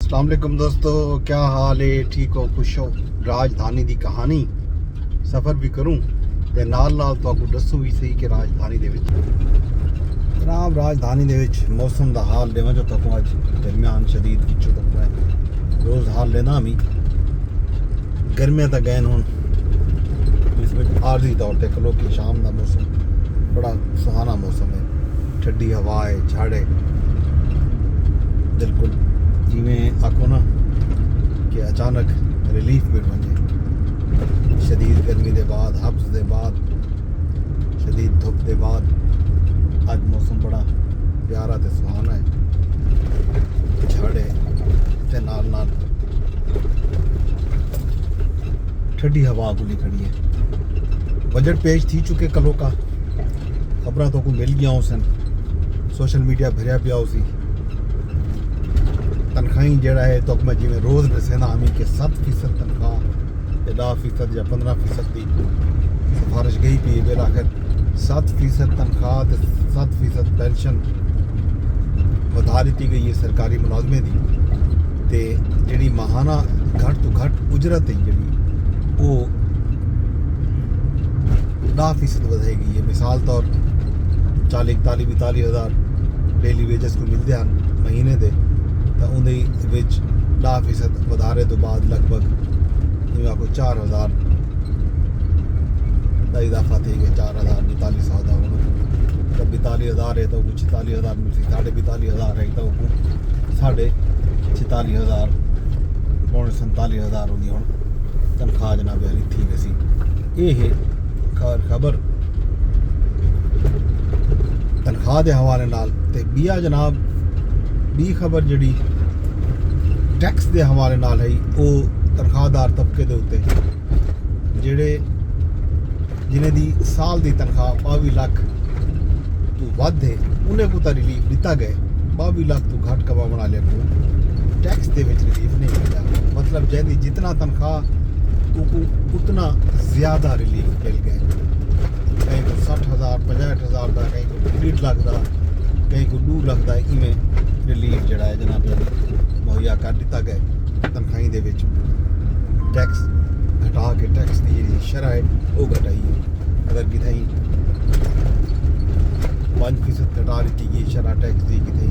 अस्सलाम वालेकुम दोस्तों, क्या हाल है? ठीक हो, खुश हो? राजधानी की कहानी सफ़र भी करूँ ते नाल नाल तुहानू दसूं भी सही कि राजधानी दे विच जनाब राजधानी दे विच मौसम का हाल देवां जो तक अज दरम्यान शदीद विचों तक मैं रोज़ हाल लेना मी गर्मियां तक गए हुण इस विच आरजी तौर पर कलो कि शाम का मौसम बड़ा सुहाना मौसम है, ठंडी हवा है, झाड़ है, बिल्कुल जिमें आखो ना कि अचानक रिलीफ मिल वजे शदीद गर्मी के बाद, हब्स के बाद, शदीद धुप के बाद अज मौसम बड़ा प्यारा तो सुहाना है, झाड़े ते नाल नाल ठंडी हवा गुली खड़ी है। बजट पेश थी चुके कलो का, खबर तो को मिल गया उसन, सोशल मीडिया भरिया पिया उसी तनख्वाही जड़ा है तो मैं जिमें रोज़ दसेंदा हमी कि 7% तनख्वाह 10% या 15% की सिफारिश गई पी बिल आखिर 7% तनख्वाह तो 7% पेंशन वधा दी गई है सरकारी मुलाजमें की, तो जी माहाना घट तो घट उजरत है जी वो 10% वधाई गई है। मिसाल तौर 40-41 हज़ार डेली वेजेस को मिलते हैं महीने के, तो उन्हें 10% वधारे तो बाद लगभग जिमें आखो 4,000 का इजाफा थी गया, 4,000-4200 का हूँ तो 42,000 है तो कुछ 46,000 मिलती, 42,500 है तो 46,000 पौने 47,000 होंगी हूँ तनख्वाह जनाब वाली थी वैसी। ये है खबर तनख्वाह के हवाले नाल। ते बिया जनाब बी खबर जी टैक्स के हवाले नाल है, वो तनख्वाहदार तबके के उत्ते जेड़े जिन्हें दी साल की तनख्वाह 22 लाख तो वध है उन्हें को तो रिलीफ दिता गया, 22 लाख तो घट कमाने वाले को टैक्स के रिलीफ नहीं मिला, मतलब जैसी जितना तनख्वाह उतना ज़्यादा रिलीफ मिल गए। कहीं को 60,000 65,000 का, कहीं को 1.5 लाख का, कहीं को 2 लाख का, इवें रिलीफ जड़ा है जनाब मुहैया कर दिता गया। तनख्वाही दे विच टैक्स घटा के टैक्स की जी शरह है वो घटाई है, अगर कितने 5% घटा दी गई शरह टैक्स की, कितने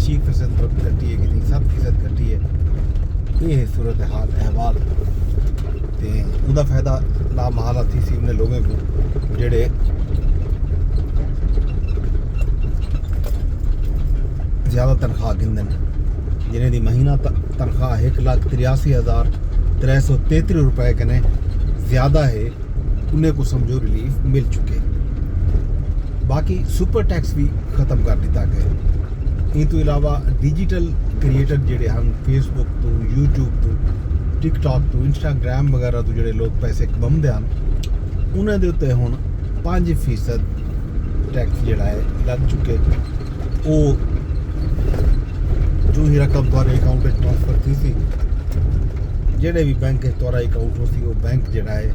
6% घटी है, कितनी 7% घटी है। ये सूरत हाल अहवाल तो उसका फायदा लामहला थी सी उन्हें लोगों को जेड़े ज़्यादा तनख्वाह गिनदन, जिन्हें दी महीना तनख्वाह 1,83,333 रुपए कने ज़्यादा है, उन्हें को समझो रिलीफ मिल चुके। बाकी सुपर टैक्स भी ख़त्म कर दिता गया। इन तो इलावा डिजिटल क्रिएटर जेड़े हैं फेसबुक तो, यूट्यूब तो, टिकटॉक तो, इंस्टाग्राम वगैरह तो जेड़े लोग पैसे कमाते हैं उन्होंने दे उत्ते हुण 5% टैक्स जड़ा है लग चुके। वो जो ही रकम तुम्हारे अकाउंट ट्रांसफर थी सी, जेड़े भी बैंक तुम्हारा अकाउंट हो सी वो बैंक जड़ा है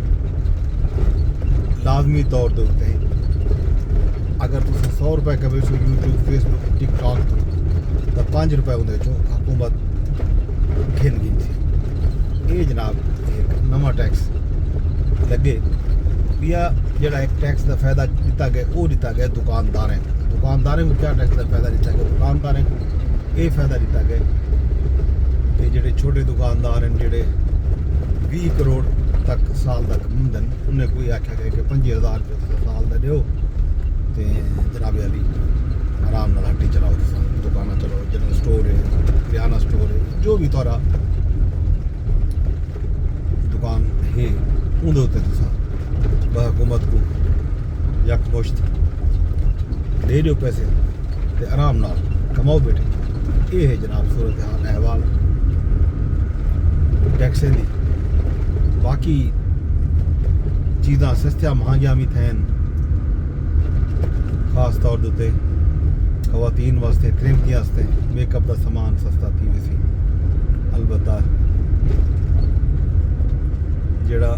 लाजमी तौर के उत्ते अगर तुम 100 रुपए कमे सो यूट्यूब फेसबुक टिकटॉक तो 5 रुपए उन्हें हुकूमत घिन गई थी। ये जनाब एक नवा टैक्स लगे या जड़ा एक टैक्स का फायदा दिता गया वो दिता गया दुकानदारें को क्या टैक्स का फायदा दिता गया दुकानदारें को ये फायदा दिता गया कि जेडे छोटे दुकानदार हैं जेडे 20 करोड़ तक साल तक कमांदन उन्हें कोई आख्या गया कि 25,000 रुपये साल का दो तो जनाब वाली आराम नाल हट्टी चलाओ, दुकाना चलाओ, जनरल स्टोर है, किराना स्टोर है, जो भी थोड़ा दुकान है उनके उत्ते हुकूमत को यकमुश्त दे दो पैसे तो आराम नाल कमाओ बेटे। ये है जनाब सूरत हाल अहवाल टैक्सें दी। बाकी चीज़ां सस्तियां महंगियां भी थैन, खास तौर के खवातीन वास्ते क्रिमती वास्ते मेकअप का समान सस्ता थी वैसी, अलबत्ता जेड़ा